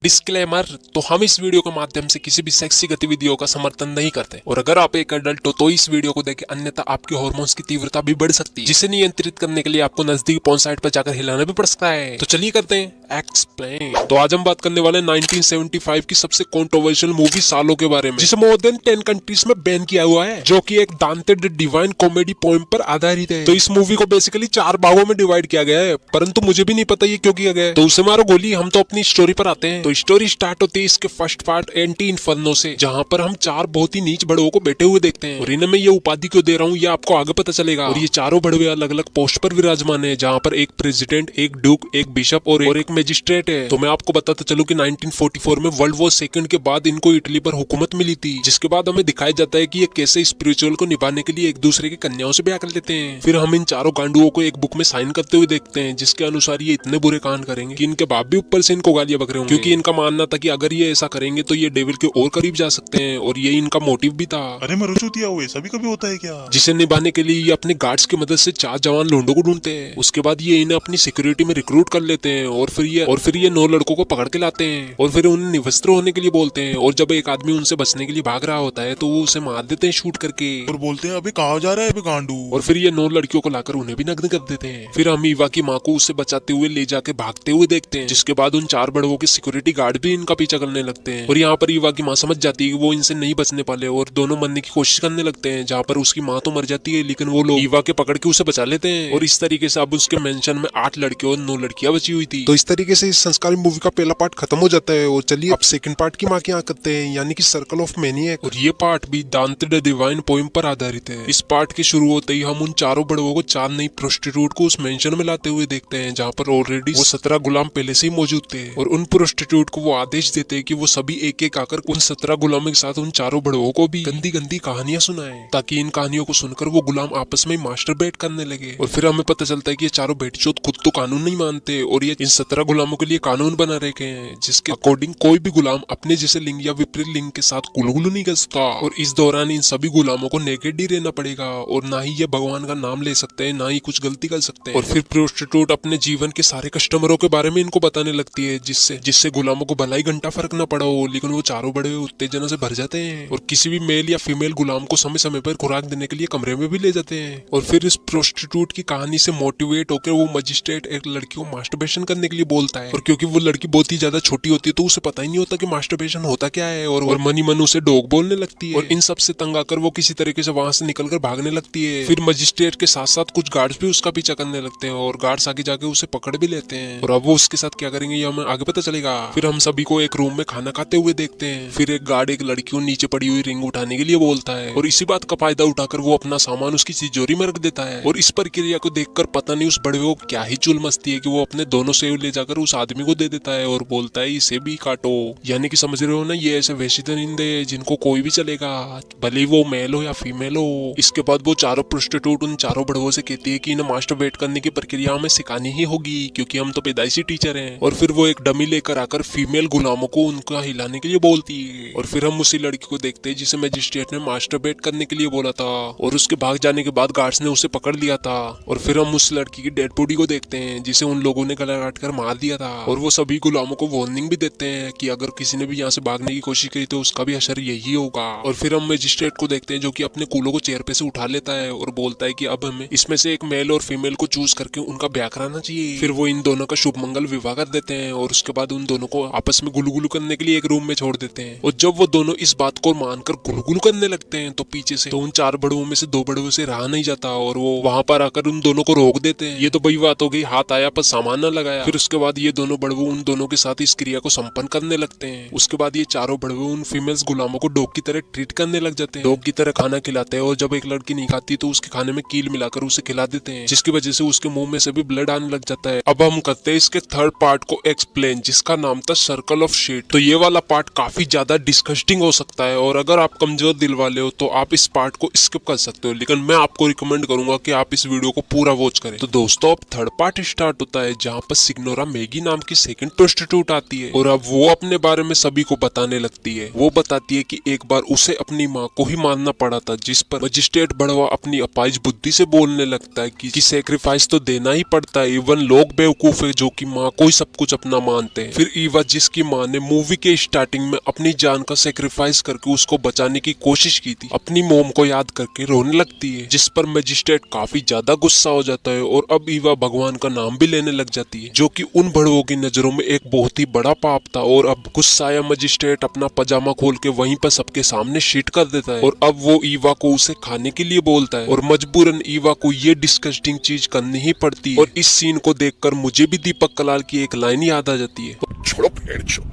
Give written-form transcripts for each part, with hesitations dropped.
Disclaimer. तो हम इस वीडियो के माध्यम से किसी भी सेक्सी गतिविधियों का समर्थन नहीं करते और अगर आप एक एडल्ट हो तो इस वीडियो को देखें, अन्यथा आपके हार्मोन्स की तीव्रता भी बढ़ सकती है, जिसे नियंत्रित करने के लिए आपको नजदीकी पोर्न साइट पर जाकर हिलाना भी पड़ सकता है। तो चलिए करते हैं एक्सप्लेन। तो आज हम बात करने वाले 1975 की सबसे कंट्रोवर्शियल मूवी सालों के बारे में, जिसे मोर देन 10 कंट्रीज में बैन किया हुआ है, जो कि एक दांते द डिवाइन कॉमेडी पोएम पर आधारित है। तो इस मूवी को बेसिकली 4 भागों में डिवाइड किया गया है, परंतु मुझे भी नहीं पता ये क्यों किया गया है। तो उसे मारो गोली, हम तो अपनी स्टोरी पर आते हैं। तो स्टोरी स्टार्ट होती है इसके फर्स्ट पार्ट एंटी इन्फर्नो से, जहाँ पर हम 4 बहुत ही नीच बड़वों को बैठे हुए देखते हैं। और इन्हें मैं ये उपाधि क्यों दे रहा हूँ ये आपको आगे पता चलेगा। और ये चारों बड़वे अलग अलग पोस्ट पर विराजमान है, जहाँ पर एक प्रेसिडेंट, एक ड्यूक, एक बिशप और एक मैजिस्ट्रेट है। तो मैं आपको बताता चलूं कि 1944 में वर्ल्ड वॉर सेकंड के बाद इनको इटली पर हुकूमत मिली थी, जिसके बाद हमें दिखाया जाता है कि ये कैसे स्पिरिचुअल को निभाने के लिए एक दूसरे की कन्याओं से ब्याह कर लेते हैं। फिर हम इन चारों गांडुओं को एक बुक में साइन करते हुए देखते हैं, जिसके अनुसार ये इतने बुरे कांड करेंगे कि इनके बाप भी ऊपर से इनको गालियां बक रहे होंगे, क्योंकि इनका मानना था कि अगर ये ऐसा करेंगे तो ये डेविल के और करीब जा सकते हैं, और ये इनका मोटिव भी था। अरे मैं रुचुतिया हुए सभी कभी होता है क्या? जिसे निभाने के लिए ये अपने गार्ड्स की मदद से 4 जवान लोंडों को ढूंढते हैं। उसके बाद ये इन्हें अपनी सिक्योरिटी में रिक्रूट कर लेते हैं और फिर ये 9 लड़कों को पकड़ के लाते हैं और फिर उन्हें निवस्त्र होने के लिए बोलते हैं। और जब एक आदमी उनसे बचने के लिए भाग रहा होता है तो वो उसे मार देते हैं शूट करके, और बोलते हैं अबे कहाँ जा रहा है अबे गांडू। और फिर ये 9 लड़कियों को लाकर उन्हें भी नग्न कर देते हैं। फिर हम ईवा की माँ को उससे बचाते हुए ले जाके भागते हुए देखते हैं, जिसके बाद उन 4 बड़वों के सिक्योरिटी गार्ड भी इनका पीछा करने लगते हैं। और यहाँ पर ईवा की माँ समझ जाती है कि वो इनसे नहीं बचने पाले और दोनों मरने की कोशिश करने लगते हैं, जहाँ पर उसकी माँ तो मर जाती है लेकिन वो लोग ईवा के पकड़ के उसे बचा लेते हैं। और इस तरीके से अब उसके मेंशन में 8 लड़के और 9 लड़कियां बची हुई थी। तो इस तरीके से इस संस्कारी मूवी का पहला पार्ट खत्म हो जाता है। और चलिए अब सेकंड पार्ट की माँ की यहाँ करते हैं, यानी कि सर्कल ऑफ मैनिएक। और ये पार्ट भी दांते द डिवाइन पोएम पर आधारित है। इस पार्ट के शुरू होते ही हम उन चारों बड़वों को 4 नई प्रोस्टिट्यूट को उस मेंशन में लाते हुए देखते हैं, जहाँ पर ऑलरेडी वो 17 गुलाम पहले से ही मौजूद थे। और उन प्रोस्टिट्यूट को वो आदेश देते हैं कि वो सभी एक एक आकर उन 17 गुलामों के साथ उन चारों बड़वों को भी गंदी गंदी कहानियां सुनाएं, ताकि इन कहानियों को सुनकर वो गुलाम आपस में मास्टरबेट करने लगे। और फिर हमें पता चलता है कि ये चारों बेटचोद खुद तो कानून नहीं मानते और ये इन 17 गुलामों के लिए कानून बना रखे हैं, जिसके अकॉर्डिंग कोई भी गुलाम अपने जैसे लिंग या विपरीत लिंग के साथ गुलगुलू नहीं कर सकता। और इस दौरान इन सभी गुलामों को नेकेड ही रहना पड़ेगा और ना ही ये भगवान का नाम ले सकते हैं, ना ही कुछ गलती कर सकते हैं। और फिर प्रोस्टिट्यूट अपने जीवन के सारे कस्टमरों के बारे में इनको बताने लगती है, जिससे गुलामों को भलाई घंटा फर्क न पड़ा हो, लेकिन वो चारों बड़े उत्तेजना से भर जाते हैं और किसी भी मेल या फीमेल गुलाम को समय समय पर खुराक देने के लिए कमरे में भी ले जाते हैं। और फिर इस प्रोस्टिट्यूट की कहानी से मोटिवेट होकर वो मजिस्ट्रेट एक लड़की को मास्टरबेशन करने के लिए बोलता है। और क्योंकि वो लड़की बहुत ही ज्यादा छोटी होती है तो उसे पता ही नहीं होता कि मास्टरबेशन होता क्या है, और मनी मन उसे डॉग बोलने लगती है। और इन सब से तंग आकर वो किसी तरीके से वहां से निकलकर भागने लगती है। फिर मजिस्ट्रेट के साथ साथ कुछ गार्ड्स भी उसका पीछा करने लगते हैं और गार्ड्स आगे जाके उसे पकड़ भी लेते हैं। और अब वो उसके साथ क्या करेंगे ये हमें आगे पता चलेगा। फिर हम सभी को एक रूम में खाना खाते हुए देखते हैं। फिर एक गार्ड एक लड़की को नीचे पड़ी हुई रिंग उठाने के लिए बोलता है और इसी बात का फायदा उठाकर वो अपना सामान उसकी तिजोरी में रख देता है। और इस प्रक्रिया को देखकर पता नहीं उस बड़े को क्या ही चुल मस्ती है कि वो अपने दोनों सेव ले जाकर उस आदमी को दे देता है और बोलता है इसे भी काटो। यानी कि समझ रहे हो ना, ये ऐसे वैसे दरिंदे जिनको कोई भी चलेगा, भले वो मेल हो या फीमेल हो। इसके बाद वो चारों प्रोस्टिट्यूट उन चारों बड़वों से कहती है कि इन्हें मास्टरबेट करने की प्रक्रिया हमें सिखानी ही होगी, क्योंकि हम तो पैदाइशी टीचर हैं। और फिर वो एक डमी लेकर आकर फीमेल गुलामों को उनका हिलाने के लिए बोलती है। और फिर हम उसी लड़की को देखते हैं जिसे मजिस्ट्रेट ने मास्टरबेट करने के लिए बोला था, और उसके भाग जाने के बाद गार्ड्स ने उसे पकड़ लिया था। और फिर हम उस लड़की की डेड बॉडी को देखते हैं जिसे उन लोगों ने गला काट कर मार दिया था। और वो सभी गुलामों को वार्निंग भी देते हैं कि अगर किसी ने भी यहाँ से भागने की कोशिश की तो उसका भी असर यही होगा। और फिर हम मजिस्ट्रेट को देखते हैं जो कि अपने कूलों को चेयर पे से उठा लेता है और बोलता है कि अब हमें इसमें से एक मेल और फीमेल को चूज करके उनका ब्याह कराना चाहिए। फिर वो इन दोनों का शुभ मंगल विवाह कर देते हैं और उसके बाद उन दोनों को आपस में गुलगुलू करने के लिए एक रूम में छोड़ देते हैं। और जब वो दोनों इस बात को मानकर गुलगुलू करने लगते हैं तो पीछे से तो उन 4 बड़वों में से 2 बड़वों से रहा नहीं जाता और वो वहां पर आकर उन दोनों को रोक देते हैं। ये तो बड़ी बात हो गई, हाथ आया पर सामान न लगाया। फिर उसके बाद ये दोनों बड़वो उन दोनों के साथ इस क्रिया को संपन्न करने लगते हैं। उसके बाद ये चारों बड़वो उन फीमेल्स गुलामों को डॉग की तरह ट्रीट करने लग जाते हैं, डॉग की तरह खाना खिलाते हैं। और जब एक लड़की नहीं खाती तो उसके खाने में कील मिलाकर उसे खिला देते हैं, जिसकी वजह से उसके मुंह में से भी ब्लड आने लग जाता है। अब हम करते हैं इसके थर्ड पार्ट को एक्सप्लेन, जिसका नाम था सर्कल ऑफ शीट। तो ये वाला पार्ट काफी ज्यादा डिस्कस्टिंग हो सकता है और अगर आप कमजोर दिल वाले हो तो आप इस पार्ट को स्किप कर सकते हो, लेकिन मैं आपको रिकमेंड करूंगा कि आप इस वीडियो को पूरा वॉच करें। तो दोस्तों अब थर्ड पार्ट स्टार्ट होता है, जहाँ पर सिग्नोरा मैगी नाम की सेकंड प्रोस्टिट्यूट आती है और अब वो अपने बारे में सभी को बताने लगती है। वो बताती है कि एक बार उसे अपनी माँ को ही मारना पड़ा था, जिस पर मजिस्ट्रेट बड़वा अपनी अपाइज बुद्धि से बोलने लगता है कि सैक्रिफाइस तो देना ही पड़ता है, इवन लोग बेवकूफ है जो कि माँ को ही सब कुछ अपना मानते हैं। फिर ईवा, जिसकी माँ ने मूवी के स्टार्टिंग में अपनी जान का सेक्रीफाइस करके उसको बचाने की कोशिश की थी, अपनी मॉम को याद करके रोने लगती है, जिस पर मजिस्ट्रेट काफी ज्यादा गुस्सा हो जाता है और अब ईवा भगवान का नाम भी लेने लग जाती है, जो कि उन बड़वों की नजरों में एक बहुत ही बड़ा पाप था। और अब गुस्साया मजिस्ट्रेट अपना पजामा खोल के वहीं पर सबके सामने शीट कर देता है और अब वो ईवा को उसे खाने के लिए बोलता है और मजबूरन ईवा को ये डिस्कस्टिंग चीज करनी ही पड़ती है। और इस सीन को देखकर मुझे भी दीपक कलाल की एक लाइन याद आ जाती है,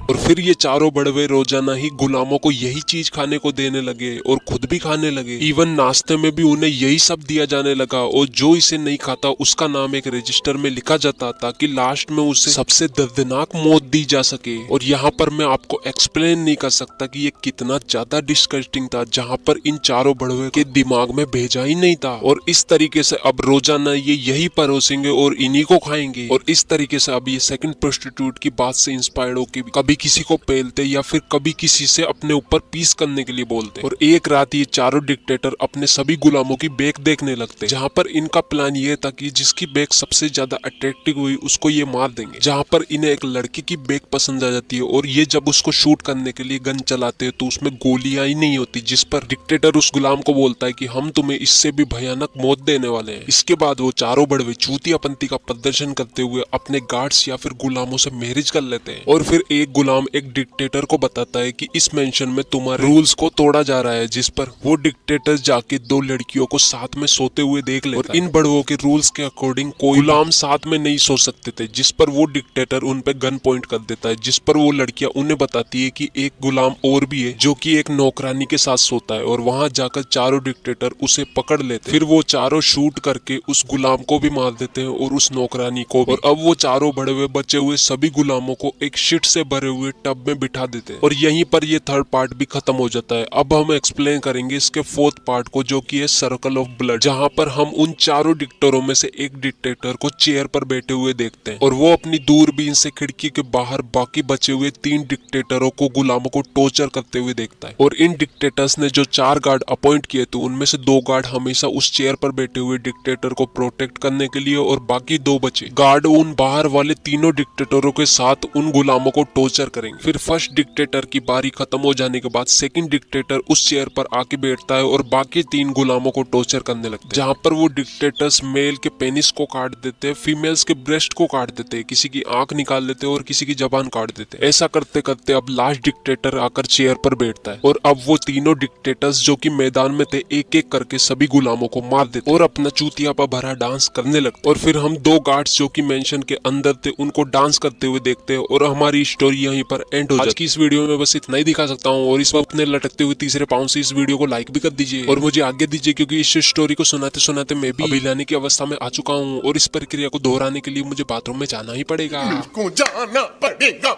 और फिर ये चारों बड़वे रोजाना ही गुलामों को यही चीज खाने को देने लगे और खुद भी खाने लगे। इवन नाश्ते में भी उन्हें यही सब दिया जाने लगा और जो इसे नहीं खाता उसका नाम एक रजिस्टर में लिखा जाता ताकि लास्ट में उसे सबसे दर्दनाक मौत दी जा सके। और यहाँ पर मैं आपको एक्सप्लेन नहीं कर सकता कि ये कितना ज्यादा डिस्कस्टिंग था, जहाँ पर इन चारों बड़वे के दिमाग में भेजा ही नहीं था। और इस तरीके से अब रोजाना ये यही परोसेंगे और इन्हीं को खाएंगे। और इस तरीके से अब ये सेकंड प्रोस्टिट्यूट की बात से इंस्पायर्ड होकर कभी किसी को पेलते या फिर कभी किसी से अपने ऊपर पीस करने के लिए बोलते। और एक रात ये चारों डिक्टेटर अपने सभी गुलामों की बेक देखने लगते, जहाँ पर इनका प्लान ये था कि जिसकी बेक सबसे ज्यादा अट्रैक्टिव हुई उसको ये मार देंगे। जहाँ पर इन्हें एक लड़की की बेक पसंद आ जाती है और ये जब उसको शूट करने के लिए गन चलाते हैं तो उसमें गोलियां ही नहीं होती, जिस पर डिक्टेटर उस गुलाम को बोलता है कि हम तुम्हें इससे भी भयानक मौत देने वाले हैं। इसके बाद वो चारों बड़वे चूतियापंती का प्रदर्शन करते हुए अपने गार्ड्स या फिर गुलामों से मैरिज कर लेते हैं। और फिर एक गुलाम एक डिक्टेटर को बताता है कि इस मेंशन में तुम्हारे रूल्स को तोड़ा जा रहा है, जिस पर वो डिक्टेटर जाके दो लड़कियों को साथ में सोते हुए देख लेता है। और इन बड़वों के रूल्स के अकॉर्डिंग कोई गुलाम साथ में नहीं सो सकते थे, जिस पर वो डिक्टेटर उन पे गन पॉइंट कर देता है, जिस पर वो लड़कियां उन्हें बताती है कि एक गुलाम और भी है जो कि एक नौकरानी के साथ सोता है। और वहां जाकर चारों डिक्टेटर उसे पकड़ लेते हैं। फिर वो चारों शूट करके उस गुलाम को भी मार देते हैं और उस नौकरानी को भी। और अब वो चारों बड़वे बचे हुए सभी गुलामों को एक शिट से भरे हुए टब में बिठा देते हैं। और यहीं पर ये थर्ड पार्ट भी खत्म हो जाता है। अब हम एक्सप्लेन करेंगे इसके फोर्थ पार्ट को, जो कि है सर्कल ऑफ ब्लड, जहां पर हम उन चारों डिक्टेटरों में से एक डिक्टेटर को चेयर पर बैठे हुए देखते हैं और वो अपनी दूरबीन से खिड़की के बाहर बाकी बचे हुए 3 डिक्टेटरों को गुलामों को टॉर्चर करते हुए देखता है। और इन डिक्टेटर्स ने जो 4 गार्ड अपॉइंट किए थे उनमें से 2 गार्ड हमेशा उस चेयर पर बैठे हुए डिक्टेटर को प्रोटेक्ट करने के लिए और बाकी 2 बचे गार्ड उन बाहर वाले तीनों डिक्टेटरों के साथ उन गुलामों को टॉर्चर करेंगे। फिर फर्स्ट डिक्टेटर की बारी खत्म हो जाने के बाद सेकंड डिक्टेटर उस चेयर पर आके बैठता है और बाकी 3 गुलामों को टॉर्चर करने लगते हैं, जहां पर वो डिक्टेटर्स मेल के पेनिस को काट देते हैं, फीमेल्स के ब्रेस्ट को काट देते हैं, किसी की आंख निकाल देते हैं और किसी की जबान काट देते हैं। ऐसा करते करते अब लास्ट डिक्टेटर आकर चेयर पर बैठता है और अब वो तीनों डिक्टेटर्स जो कि मैदान में थे एक एक करके सभी गुलामों को मार देते और अपना चूतियापा भरा डांस करने लगते। और फिर हम 2 गार्ड्स जो कि मेंशन के अंदर थे उनको डांस करते हुए देखते हैं और हमारी स्टोरी यहीं पर एंड हो जाती है। आज की इस वीडियो में बस इतना ही दिखा सकता हूँ और इस वक्त अपने लटकते हुए तीसरे पाउंड से इस वीडियो को लाइक भी कर दीजिए और मुझे आगे दीजिए, क्योंकि इस स्टोरी को सुनाते सुनाते मैं भी अभिलाने की अवस्था में आ चुका हूँ और इस प्रक्रिया को दोहराने के लिए मुझे बाथरूम में जाना ही पड़ेगा। मेरे को जाना पड़ेगा।